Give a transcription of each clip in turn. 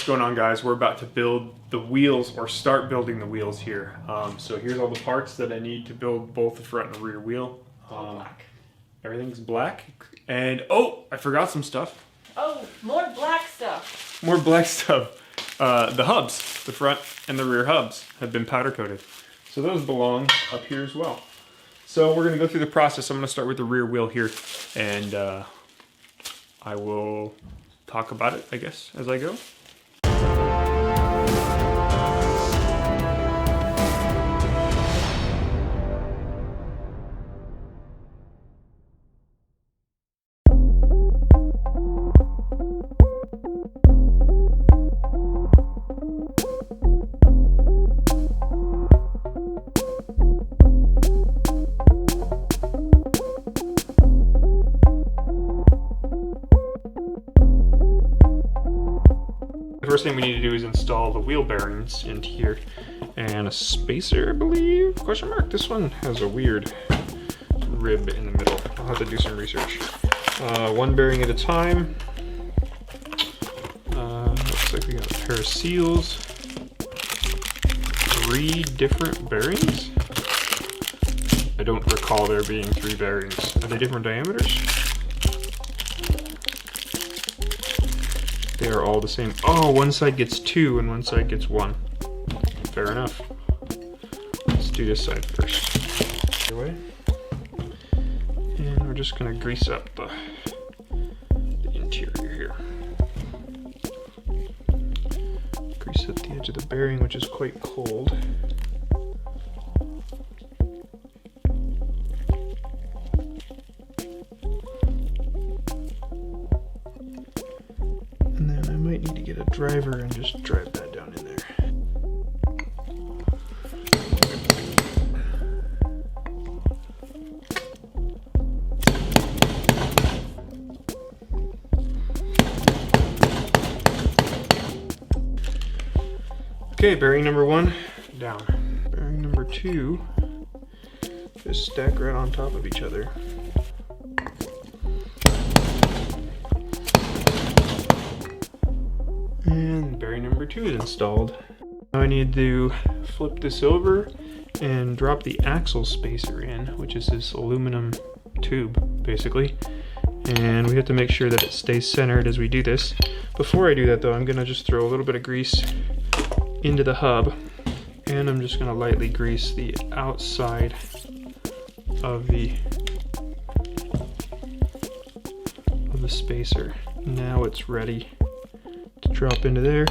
What's going on, guys? We're about to build the wheels, or start building the wheels here. So here's all the parts that I need to build both the front and rear wheel. Black. Everything's black. And oh, I forgot some stuff. Oh, more black stuff. More black stuff. The hubs, the front and the rear hubs have been powder coated. So those belong up here as well. So we're gonna go through the process. I'm gonna start with the rear wheel here, and I will talk about it, I guess, as I go. The first thing we need to do is install the wheel bearings into here, and a spacer, I believe, question mark. This one has a weird rib in the middle. I'll have to do some research. One bearing at a time. Looks like we got a pair of seals. 3 different bearings. I don't recall there being 3 bearings. Are they different diameters? They are all the same. Oh, one side gets 2 and one side gets 1. Fair enough. Let's do this side first. And we're just gonna grease up the interior here. Grease up the edge of the bearing, which is quite cold. Need to get a driver and just drive that down in there. Okay, bearing number 1 down. Bearing number 2 just stack right on top of each other. And bearing number 2 is installed. Now I need to flip this over and drop the axle spacer in, which is this aluminum tube, basically. And we have to make sure that it stays centered as we do this. Before I do that though, I'm gonna just throw a little bit of grease into the hub, and I'm just gonna lightly grease the outside of the spacer. Now it's ready to drop into there.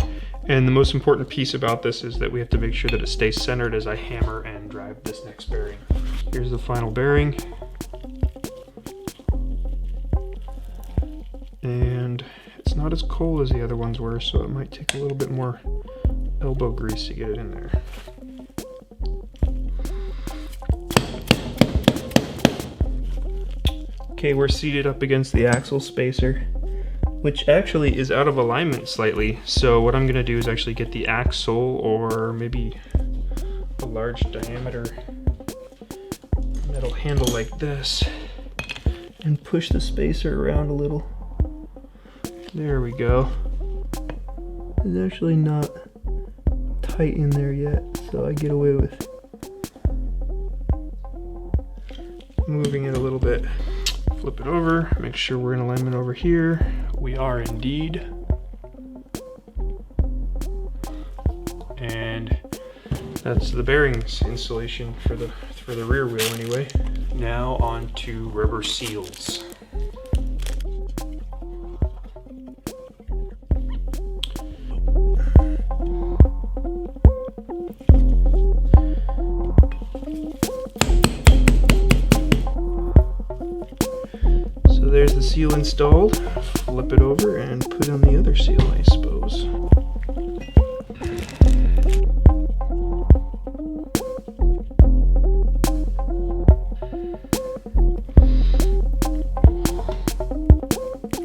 And the most important piece about this is that we have to make sure that it stays centered as I hammer and drive this next bearing. Here's the final bearing. And it's not as cold as the other ones were, so it might take a little bit more elbow grease to get it in there. Okay, we're seated up against the axle spacer, which actually is out of alignment slightly. So what I'm gonna do is actually get the axle, or maybe a large diameter metal handle like this, and push the spacer around a little. There we go. It's actually not tight in there yet, so I get away with moving it a little bit. Flip it over, make sure we're in alignment over here. We are indeed. And that's the bearings installation for the rear wheel anyway. Now on to rubber seals. There's the seal installed. Flip it over and put on the other seal, I suppose.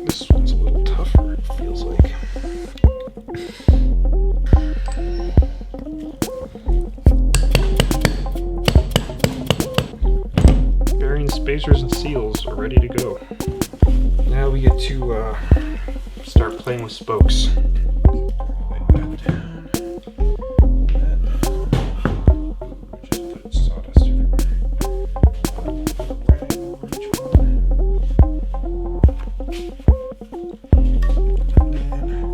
This one's a little tougher, it feels like. Bearing spacers and seals are ready to go. Now we get to start playing with spokes. down. That down. Just put sawdust everywhere. Rag over each one. And then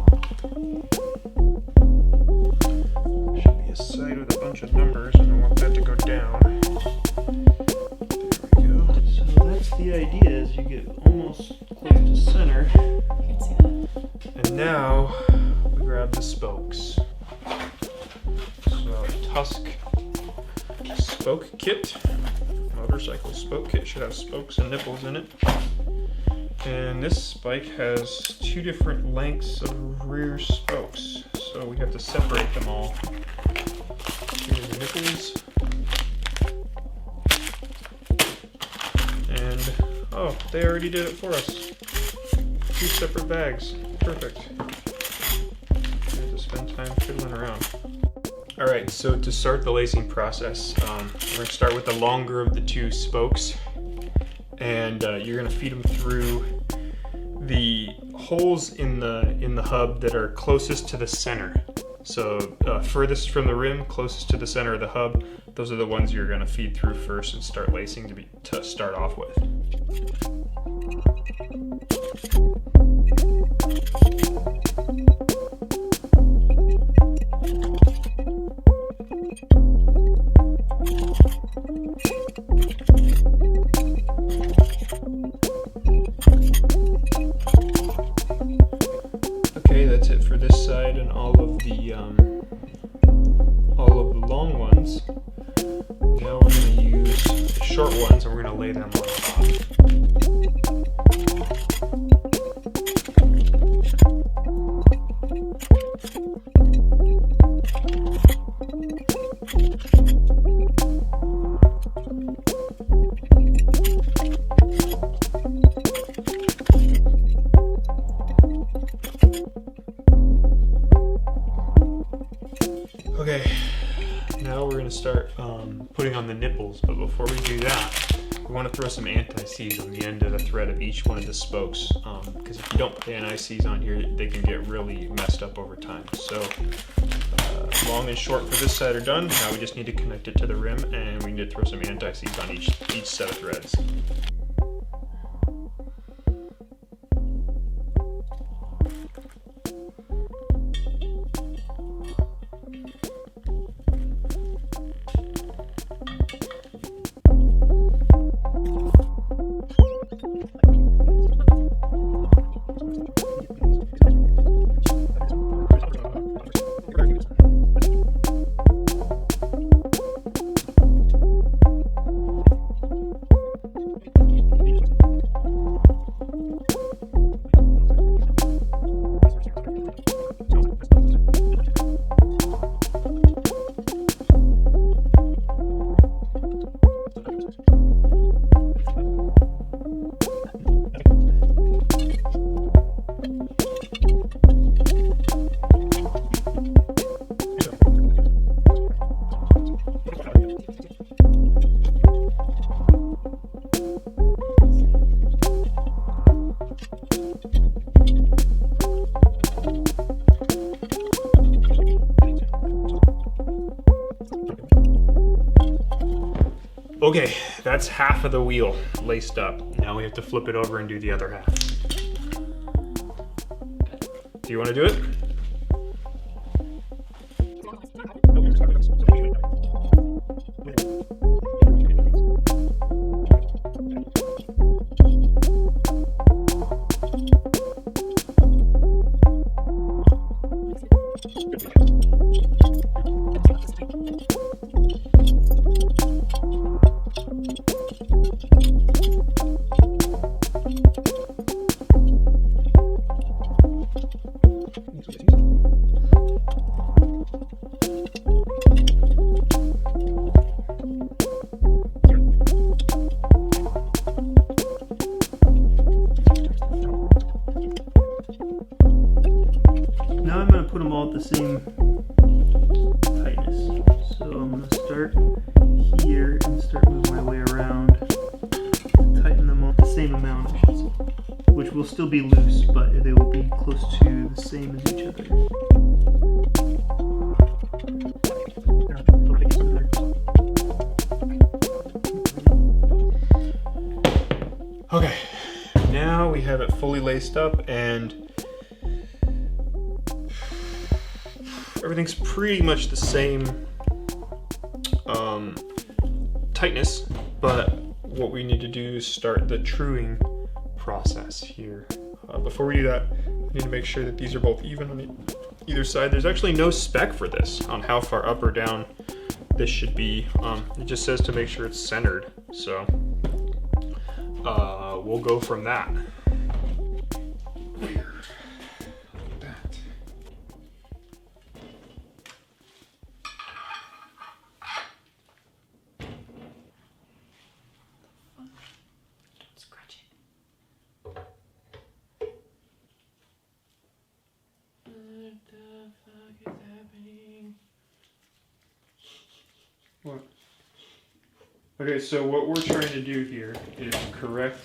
should be a side with a bunch of numbers, and I want that to go down. There we go. So that's the idea, is you get almost close to center. I can see that. And now we grab the spokes. So Tusk spoke kit, motorcycle spoke kit should have spokes and nipples in it. And this bike has two different lengths of rear spokes, so we have to separate them all. Here are the nipples. And oh, they already did it for us. Two separate bags. Perfect. I have to spend time fiddling around. Alright, so to start the lacing process, we're going to start with the longer of the two spokes. And you're going to feed them through the holes in the hub that are closest to the center. So furthest from the rim, closest to the center of the hub, those are the ones you're going to feed through first and start lacing to start off with. Okay, that's it for this side and all of the long ones. Now we're going to use short ones and we're going to lay them on top. Okay, now we're going to start putting on the nipples, but before we do that, we want to throw some anti-seize on the end of the thread of each one of the spokes, because if you don't put anti-seize on here, they can get really messed up over time. So long and short for this side are done. Now we just need to connect it to the rim, and we need to throw some anti-seize on each set of threads. Okay, that's half of the wheel laced up. Now we have to flip it over and do the other half. Do you want to do it? Now I'm going to put them all at the same tightness. So I'm going to start here and start moving my way around. Tighten them all the same amount, I should say. Which will still be loose, but they will be close to the same as each other. fully laced up, and everything's pretty much the same tightness, but what we need to do is start the truing process here. Before we do that, we need to make sure that these are both even on either side. There's actually no spec for this on how far up or down this should be. It just says to make sure it's centered. So we'll go from that. Scratch it. What the fuck is happening? What? Okay, so what we're trying to do here is correct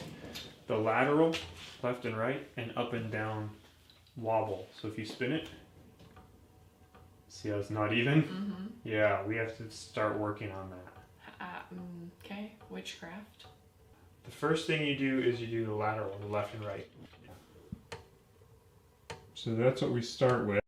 the lateral, left and right, and up and down wobble. So if you spin it, see how it's not even? Mm-hmm. Yeah, we have to start working on that. Okay, witchcraft. The first thing you do is you do the lateral, the left and right. So that's what we start with.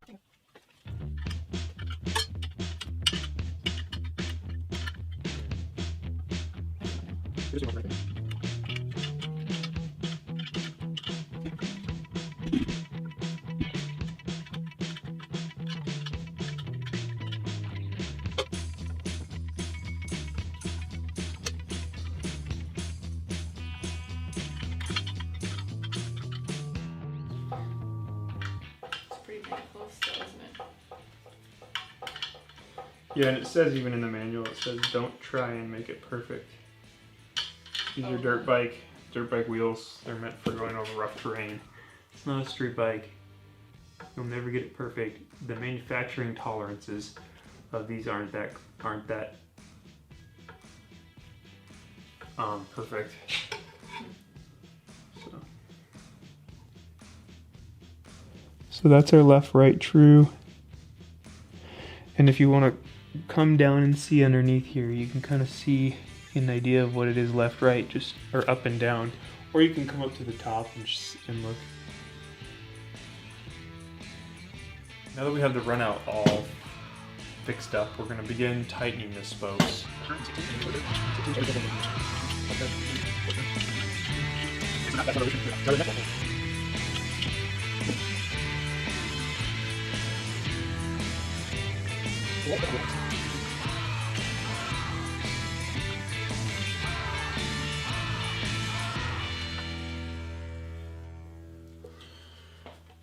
Yeah, and it says even in the manual, it says don't try and make it perfect. These are dirt bike wheels. They're meant for going over rough terrain. It's not a street bike. You'll never get it perfect. The manufacturing tolerances of these aren't that perfect. So that's our left, right, true. And if you want to come down and see underneath here, you can kind of see an idea of what it is left, right, just or up and down. Or you can come up to the top and look. Now that we have the runout all fixed up, we're going to begin tightening the spokes.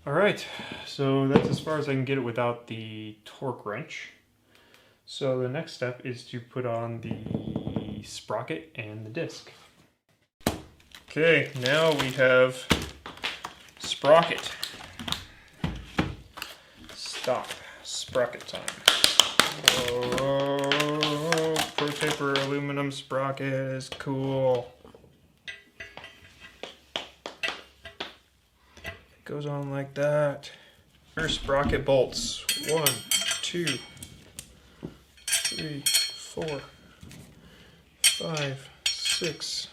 Alright, so that's as far as I can get it without the torque wrench. So the next step is to put on the sprocket and the disc. Okay, now we have sprocket. Stop. Sprocket time. Whoa, Pro Taper aluminum sprocket is cool. Goes on like that. Here's sprocket bolts. 1, 2, 3, 4, 5, 6.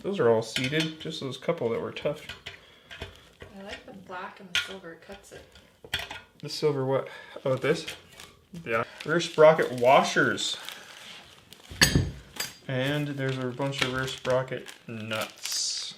Those are all seated. Just those couple that were tough. I like the black and the silver. It cuts it. The silver what? Oh, this? Yeah. Rear sprocket washers. And there's a bunch of rear sprocket nuts.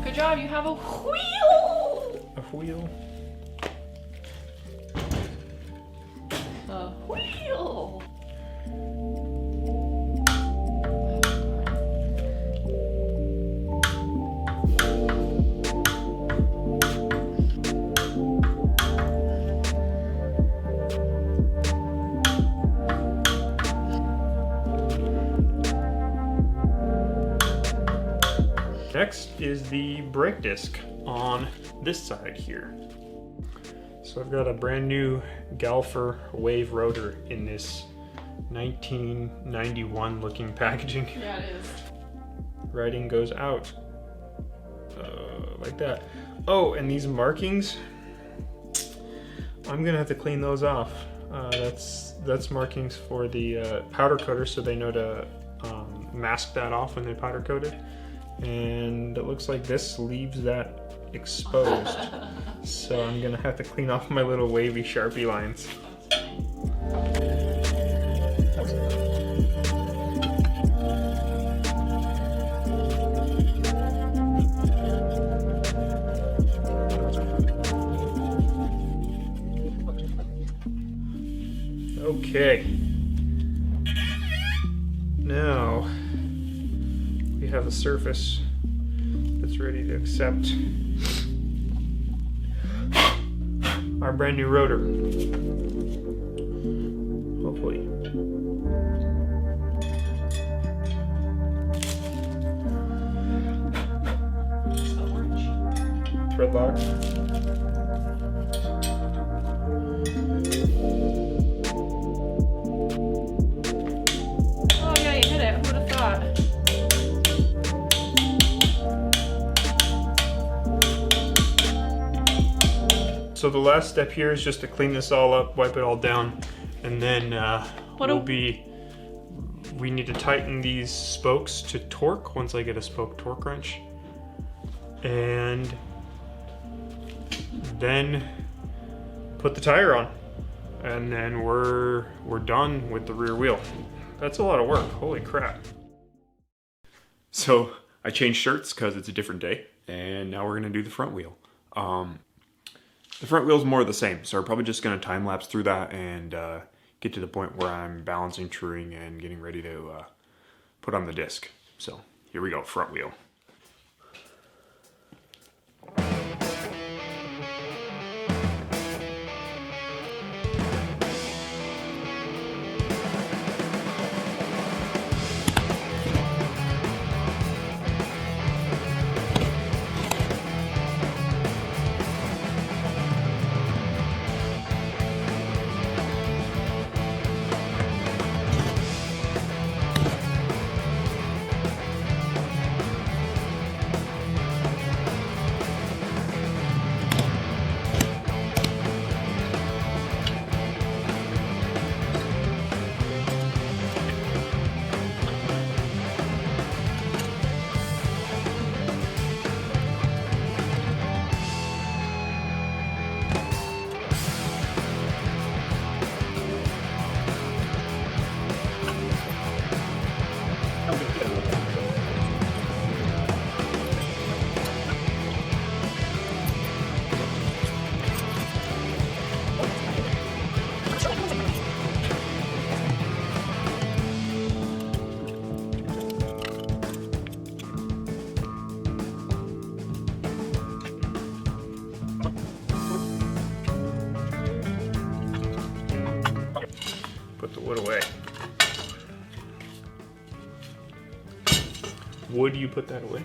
Good job, you have a wheel! A wheel? A wheel! Next is the brake disc on this side here. So I've got a brand new Galfer wave rotor in this 1991 looking packaging. Yeah, it is. Writing goes out. Like that. Oh, and these markings, I'm gonna have to clean those off. That's markings for the powder coater, so they know to mask that off when they powder coat it. And it looks like this leaves that exposed. So I'm gonna have to clean off my little wavy Sharpie lines. Okay. Now we have a surface that's ready to accept our brand new rotor. Hopefully. Thread lock. Oh yeah, you hit it. Who would have thought? So the last step here is just to clean this all up, wipe it all down, and then we need to tighten these spokes to torque once I get a spoke torque wrench. And then put the tire on. And then we're done with the rear wheel. That's a lot of work, holy crap. So I changed shirts because it's a different day, and now we're gonna do the front wheel. The front wheel's more of the same, so we're probably just gonna time lapse through that and get to the point where I'm balancing, truing, and getting ready to put on the disc. So here we go, front wheel. Put the wood away. Would you put that away?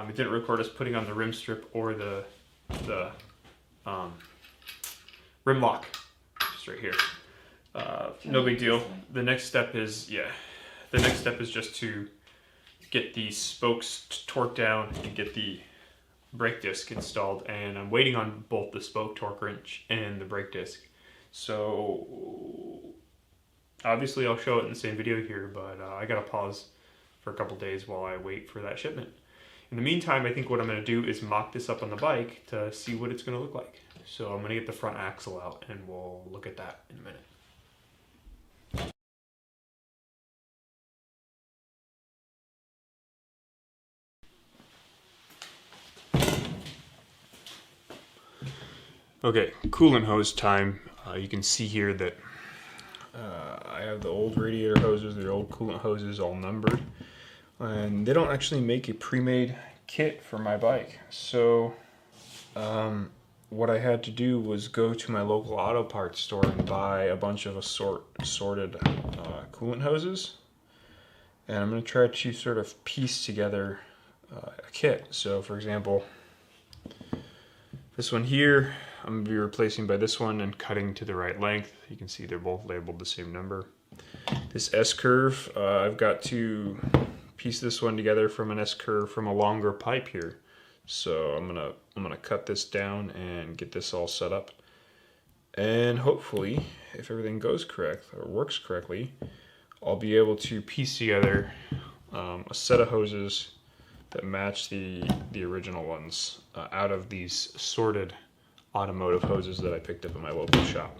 It didn't record us putting on the rim strip or the rim lock, just right here. No big deal. The next step is, just to get the spokes torqued down and get the brake disc installed. And I'm waiting on both the spoke torque wrench and the brake disc. So obviously I'll show it in the same video here, but I gotta pause for a couple days while I wait for that shipment. In the meantime, I think what I'm going to do is mock this up on the bike to see what it's going to look like. So I'm going to get the front axle out and we'll look at that in a minute. Okay, coolant hose time. You can see here that I have the old radiator hoses, the old coolant hoses all numbered. And they don't actually make a pre-made kit for my bike. So what I had to do was go to my local auto parts store and buy a bunch of assorted coolant hoses. And I'm going to try to sort of piece together a kit. So for example, this one here, I'm going to be replacing by this one and cutting to the right length. You can see they're both labeled the same number. This S-curve, I've got to piece this one together from an S-curve from a longer pipe here. So I'm gonna cut this down and get this all set up. And hopefully, if everything goes correct or works correctly, I'll be able to piece together a set of hoses that match the original ones out of these sorted automotive hoses that I picked up at my local shop.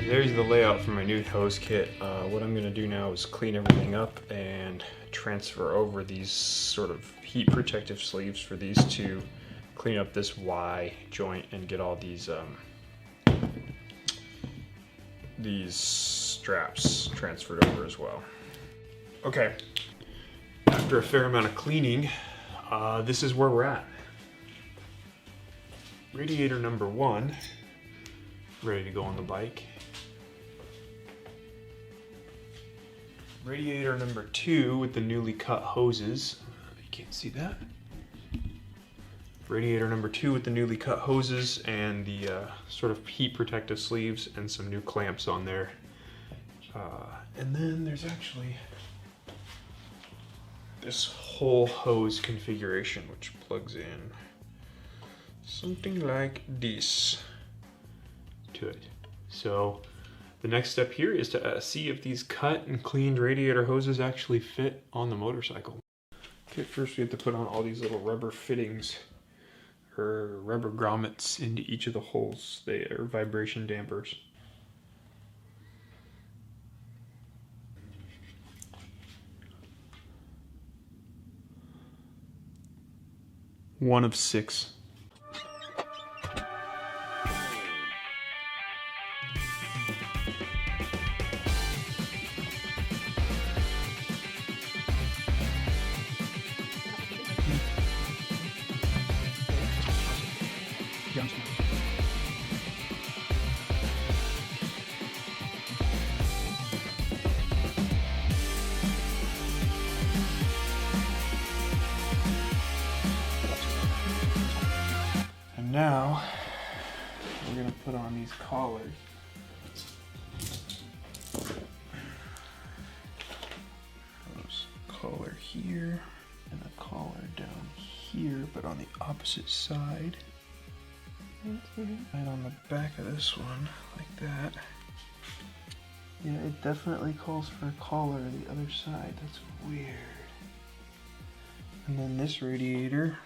There's the layout for my new hose kit. What I'm going to do now is clean everything up and transfer over these sort of heat protective sleeves for these two, clean up this Y joint and get all these straps transferred over as well. Okay, after a fair amount of cleaning, this is where we're at. Radiator number 1, ready to go on the bike. Radiator number 2 with the newly cut hoses. You can't see that. Radiator number 2 with the newly cut hoses and the sort of heat protective sleeves and some new clamps on there. And then there's actually this whole hose configuration which plugs in something like this to it. So the next step here is to see if these cut and cleaned radiator hoses actually fit on the motorcycle. Okay, first we have to put on all these little rubber fittings or rubber grommets into each of the holes. They are vibration dampers. One of 6. And now we're going to put on these collars. Collar here and a collar down here, but on the opposite side. Right on the back of this one, like that. Yeah, it definitely calls for a collar on the other side. That's weird. And then this radiator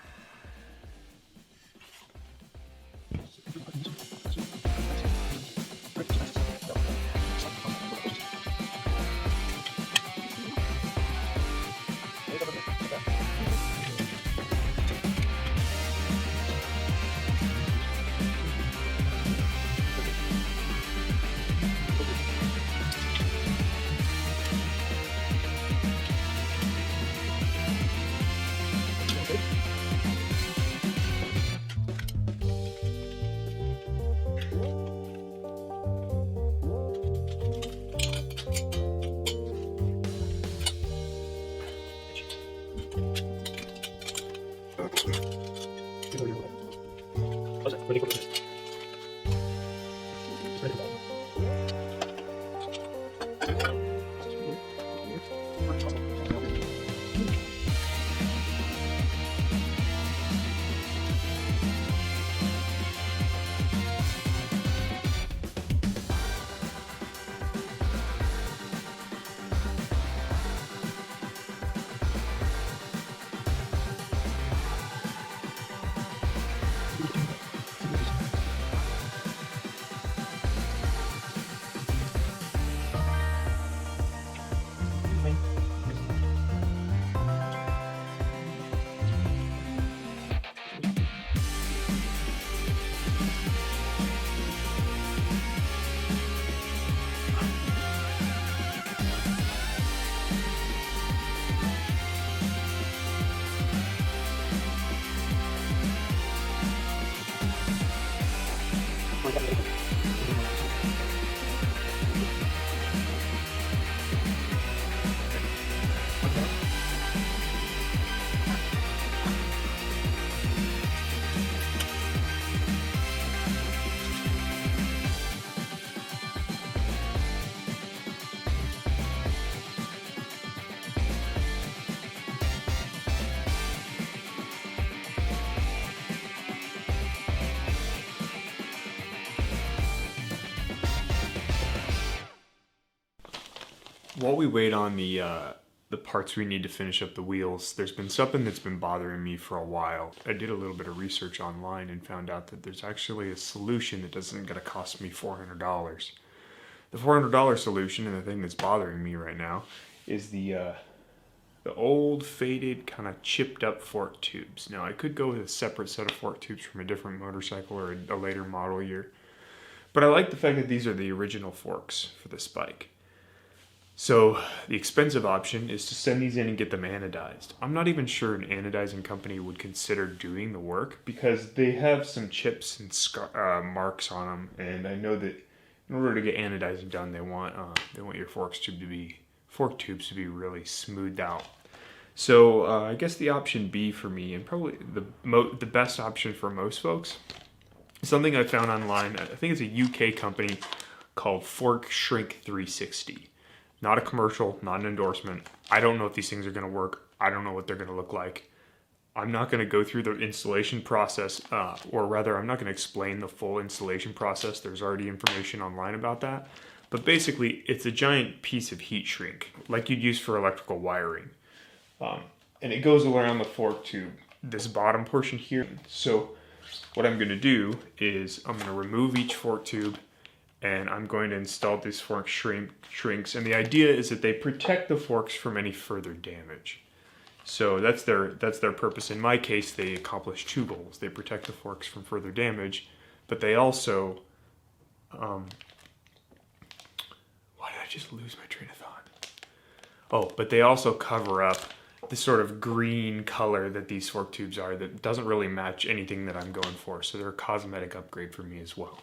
While we wait on the parts we need to finish up the wheels, there's been something that's been bothering me for a while. I did a little bit of research online and found out that there's actually a solution that doesn't gonna cost me $400. The $400 solution, and the thing that's bothering me right now, is the old faded kind of chipped up fork tubes. Now I could go with a separate set of fork tubes from a different motorcycle or a later model year, but I like the fact that these are the original forks for this bike. So the expensive option is to send these in and get them anodized. I'm not even sure an anodizing company would consider doing the work because they have some chips and marks on them, and I know that in order to get anodizing done, they want your fork tubes to be really smoothed out. So I guess the option B for me, and probably the best option for most folks, is something I found online. I think it's a UK company called Fork Shrink 360. Not a commercial, not an endorsement. I don't know if these things are going to work. I don't know what they're going to look like. I'm not going to go through the installation process, or rather, I'm not going to explain the full installation process. There's already information online about that. But basically, it's a giant piece of heat shrink, like you'd use for electrical wiring. And it goes around the fork tube, this bottom portion here. So what I'm going to do is I'm going to remove each fork tube, and I'm going to install these fork shrinks. And the idea is that they protect the forks from any further damage. So that's their purpose. In my case, they accomplish two goals. They protect the forks from further damage, but they also, why did I just lose my train of thought? Oh, but they also cover up the sort of green color that these fork tubes are that doesn't really match anything that I'm going for. So they're a cosmetic upgrade for me as well.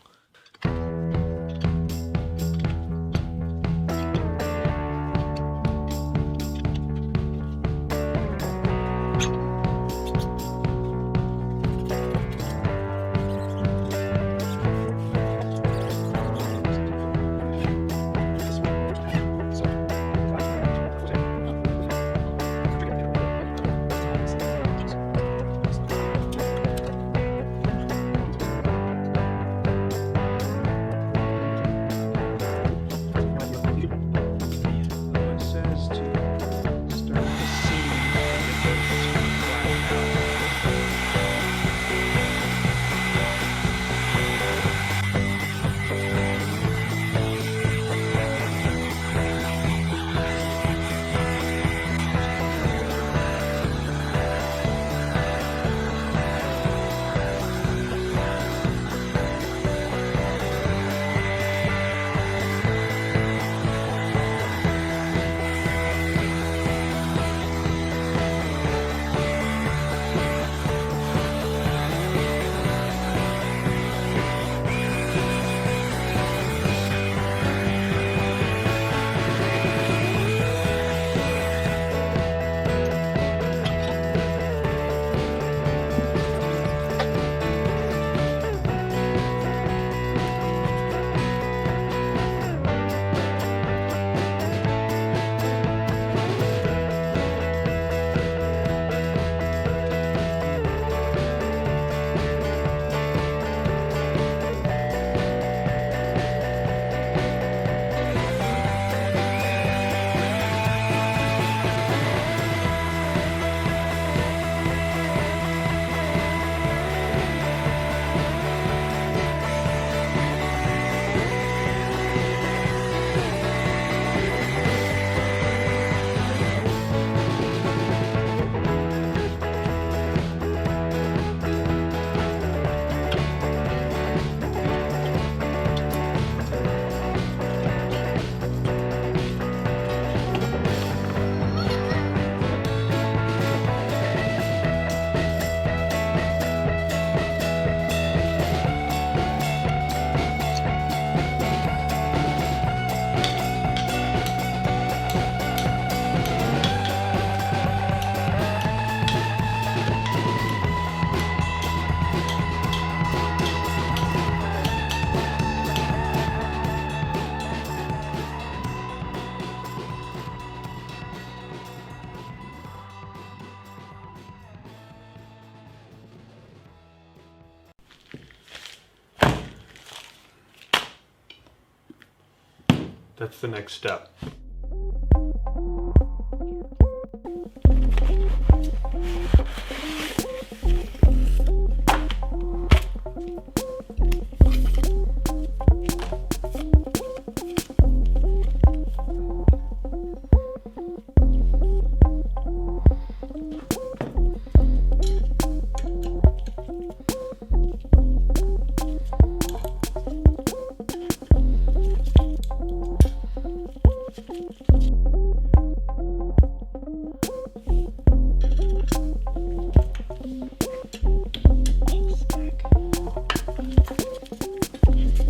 That's the next step.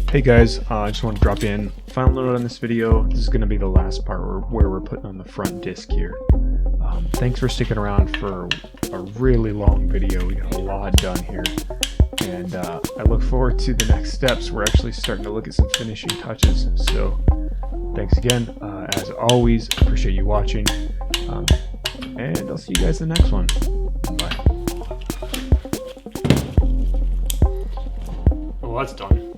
Hey guys, I just want to drop in final note on this video. This is going to be the last part where we're putting on the front disc here. Thanks for sticking around for a really long video. We got a lot done here, and I look forward to the next steps. We're actually starting to look at some finishing touches, so thanks again. As always, appreciate you watching, and I'll see you guys in the next one. Bye. Well, that's done.